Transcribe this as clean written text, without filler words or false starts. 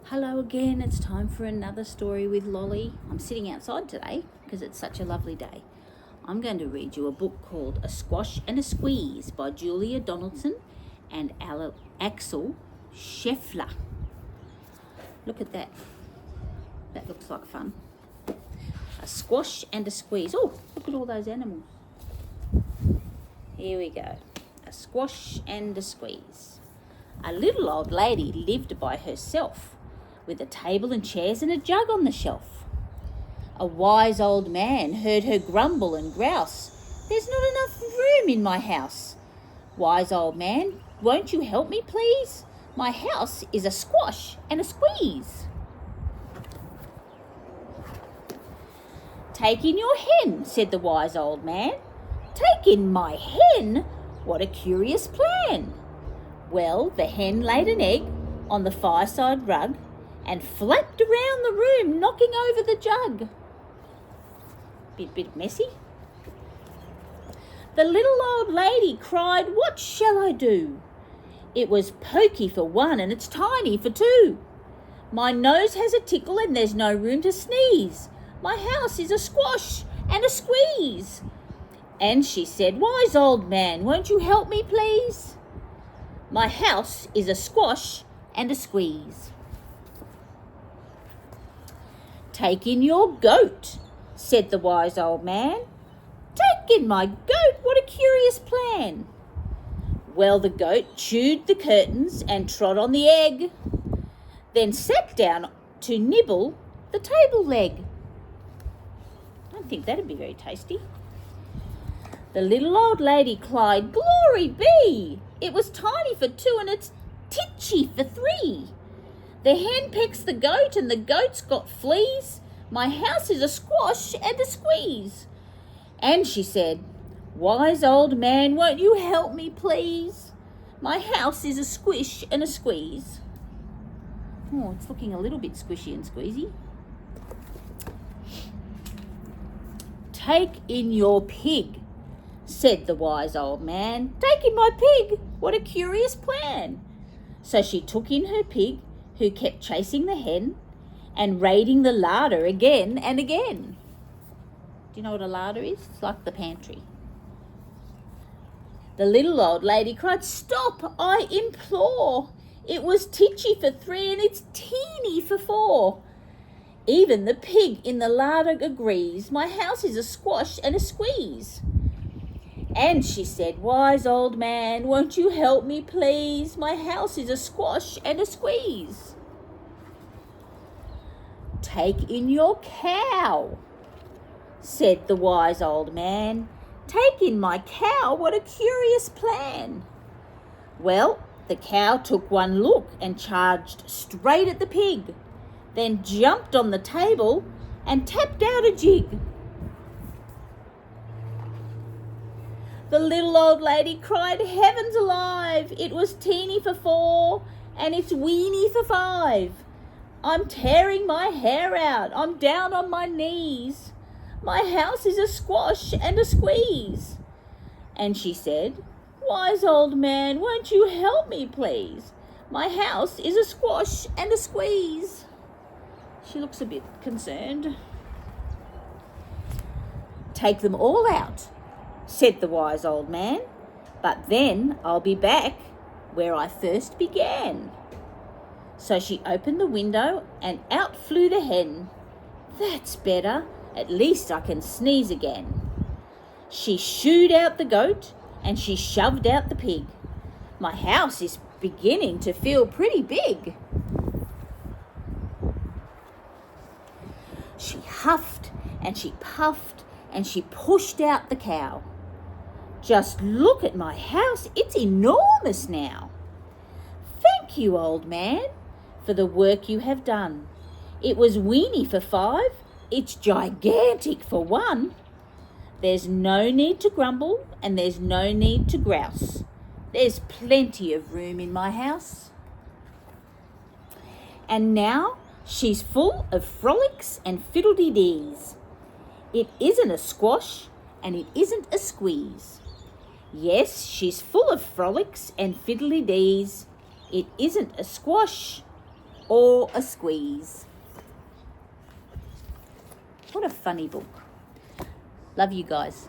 Hello again, it's time for another story with Lolly. I'm sitting outside today because it's such a lovely day. I'm going to read you a book called A Squash and a Squeeze by Julia Donaldson and Axel Scheffler. Look at that. That looks like fun. A squash and a squeeze. Oh, look at all those animals. Here we go. A squash and a squeeze. A little old lady lived by herself, with a table and chairs and a jug on the shelf. A wise old man heard her grumble and grouse. "There's not enough room in my house. Wise old man, won't you help me, please? My house is a squash and a squeeze." "Take in your hen," said the wise old man. "Take in my hen? What a curious plan." Well, the hen laid an egg on the fireside rug and flapped around the room, knocking over the jug. Bit messy. The little old lady cried, "What shall I do? It was pokey for one and it's tiny for two. My nose has a tickle and there's no room to sneeze. My house is a squash and a squeeze." And she said, "Wise old man, won't you help me, please? My house is a squash and a squeeze." "Take in your goat," said the wise old man. "Take in my goat, what a curious plan." Well, the goat chewed the curtains and trod on the egg, then sat down to nibble the table leg. I don't think that'd be very tasty. The little old lady cried, "Glory be! It was tiny for two and it's titchy for three. The hen pecks the goat and the goat's got fleas. My house is a squash and a squeeze." And she said, "Wise old man, won't you help me, please? My house is a squish and a squeeze." Oh, it's looking a little bit squishy and squeezy. "Take in your pig," said the wise old man. "Take in my pig, what a curious plan." So she took in her pig, who kept chasing the hen and raiding the larder again and again. Do you know what a larder is? It's like the pantry. The little old lady cried, "Stop, I implore. It was titchy for three and it's teeny for four. Even the pig in the larder agrees. My house is a squash and a squeeze." And she said, "Wise old man, won't you help me, please? My house is a squash and a squeeze." "Take in your cow," said the wise old man. "Take in my cow, what a curious plan." Well, the cow took one look and charged straight at the pig, then jumped on the table and tapped out a jig. The little old lady cried, "Heavens alive! It was teeny for four and it's weeny for five. I'm tearing my hair out. I'm down on my knees. My house is a squash and a squeeze." And she said, "Wise old man, won't you help me, please? My house is a squash and a squeeze." She looks a bit concerned. "Take them all out," said the wise old man, "but then I'll be back where I first began." So she opened the window and out flew the hen. "That's better, at least I can sneeze again." She shooed out the goat and she shoved out the pig. My house is beginning to feel pretty big. She huffed and she puffed and she pushed out the cow. "Just look at my house, it's enormous now." "Thank you, old man, for the work you have done. It was weeny for five, it's gigantic for one. There's no need to grumble and there's no need to grouse. There's plenty of room in my house." And now she's full of frolics and fiddle-dee-dees. It isn't a squash and it isn't a squeeze. Yes, she's full of frolics and fiddly-dees. It isn't a squash or a squeeze. What a funny book. Love you guys.